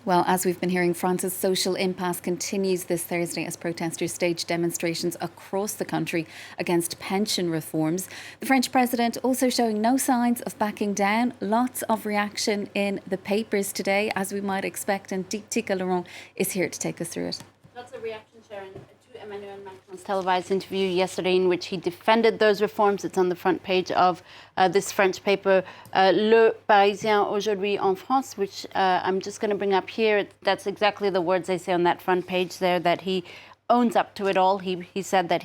Well, as we've been hearing, France's social impasse continues this Thursday as protesters stage demonstrations across the country against pension reforms. The French president also showing no signs of backing down. Lots of reaction in the papers today, as we might expect, and Tika Laurent is here to take us through it. Lots of reaction, Sharon, to Emmanuel Macron's televised interview yesterday in which he defended those reforms. It's on the front page of this French paper, Le Parisien aujourd'hui en France, which I'm just going to bring up here. That's exactly the words they say on that front page there, that he owns up to it all. He said that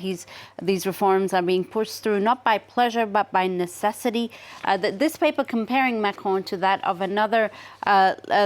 these reforms are being pushed through not by pleasure but by necessity. This paper comparing Macron to that of another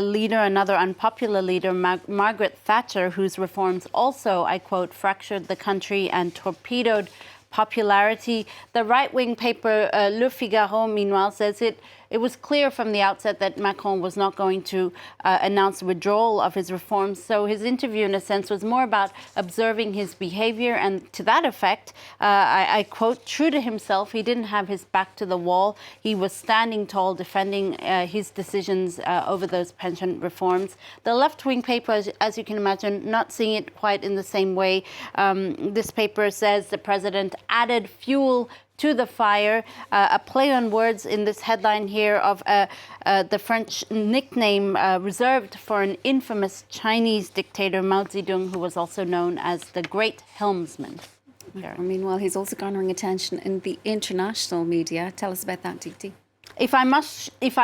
leader, another unpopular leader, Margaret Thatcher, whose reforms also, I quote, fractured the country and torpedoed popularity. The right-wing paper Le Figaro, meanwhile, says it was clear from the outset that Macron was not going to announce withdrawal of his reforms. So his interview, in a sense, was more about observing his behavior. And to that effect, I quote, true to himself, he didn't have his back to the wall. He was standing tall, defending his decisions over those pension reforms. The left-wing paper, as you can imagine, not seeing it quite in the same way. This paper says the president added fuel to the fire, a play on words in this headline here of the French nickname reserved for an infamous Chinese dictator, Mao Zedong, who was also known as the Great Helmsman. Meanwhile, he's also garnering attention in the international media. Tell us about that, Diti. If I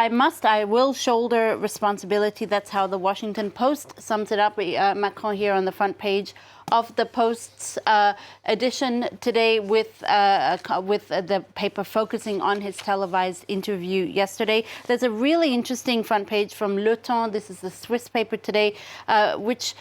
must, I will shoulder responsibility. That's how the Washington Post sums it up. Macron here on the front page of the Post's edition today, with the paper focusing on his televised interview yesterday. There's a really interesting front page from Le Temps. This is the Swiss paper today, which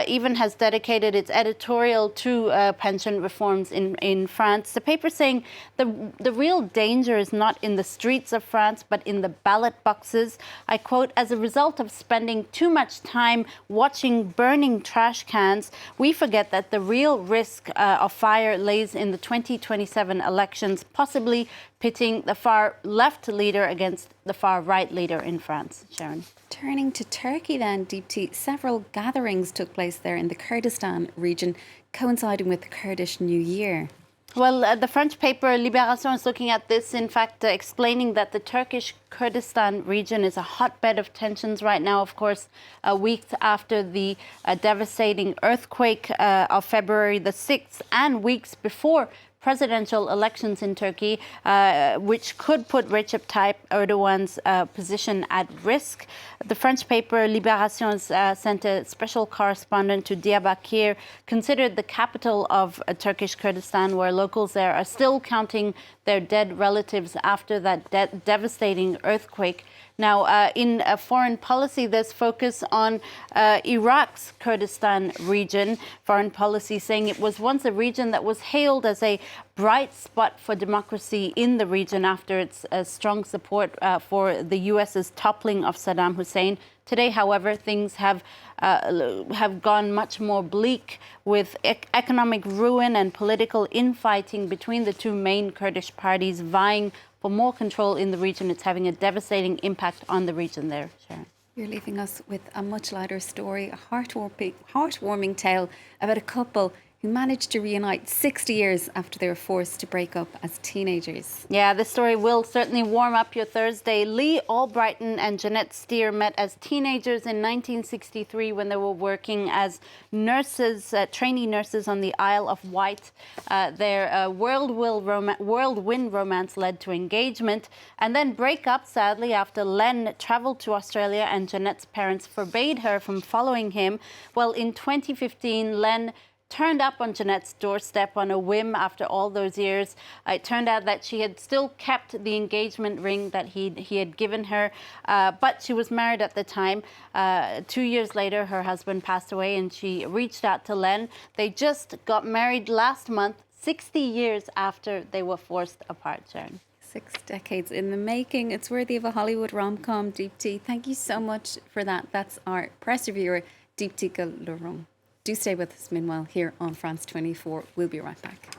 even has dedicated its editorial to pension reforms in France. The paper saying the real danger is not in the streets of France, but in the ballot boxes. I quote, as a result of spending too much time watching burning trash cans, we forget that the real risk of fire lays in the 2027 elections, possibly pitting the far left leader against the far right leader in France. Sharon. Turning to Turkey then, Deepti, several gatherings took place there in the Kurdistan region, coinciding with the Kurdish New Year. Well, the French paper Libération is looking at this, in fact, explaining that the Turkish Kurdistan region is a hotbed of tensions right now, of course, weeks after the devastating earthquake of February the 6th and weeks before presidential elections in Turkey, which could put Recep Tayyip Erdogan's position at risk. The French paper Libération has sent a special correspondent to Diyarbakir, considered the capital of Turkish Kurdistan, where locals there are still counting their dead relatives after that devastating earthquake. Now, in foreign policy, there's focus on Iraq's Kurdistan region. Foreign policy saying it was once a region that was hailed as a bright spot for democracy in the region after its strong support for the U.S.'s toppling of Saddam Hussein. Today, however, things have gone much more bleak, with economic ruin and political infighting between the two main Kurdish parties vying for more control in the region. It's having a devastating impact on the region there, Sharon. You're leaving us with a much lighter story, a heartwarming tale about a couple who managed to reunite 60 years after they were forced to break up as teenagers. Yeah, this story will certainly warm up your Thursday. Lee Albrighton and Jeanette Steer met as teenagers in 1963 when they were working as nurses, trainee nurses on the Isle of Wight. Their whirlwind romance led to engagement and then break up, sadly, after Len traveled to Australia and Jeanette's parents forbade her from following him. Well, in 2015, Len turned up on Jeanette's doorstep on a whim after all those years. It turned out that she had still kept the engagement ring that he had given her, but she was married at the time. 2 years later, her husband passed away and she reached out to Len. They just got married last month, 60 years after they were forced apart, Sharon. 6 decades in the making. It's worthy of a Hollywood rom-com, Deepti. Thank you so much for that. That's our press reviewer, Tika Laurent. Do stay with us meanwhile here on France 24. We'll be right back.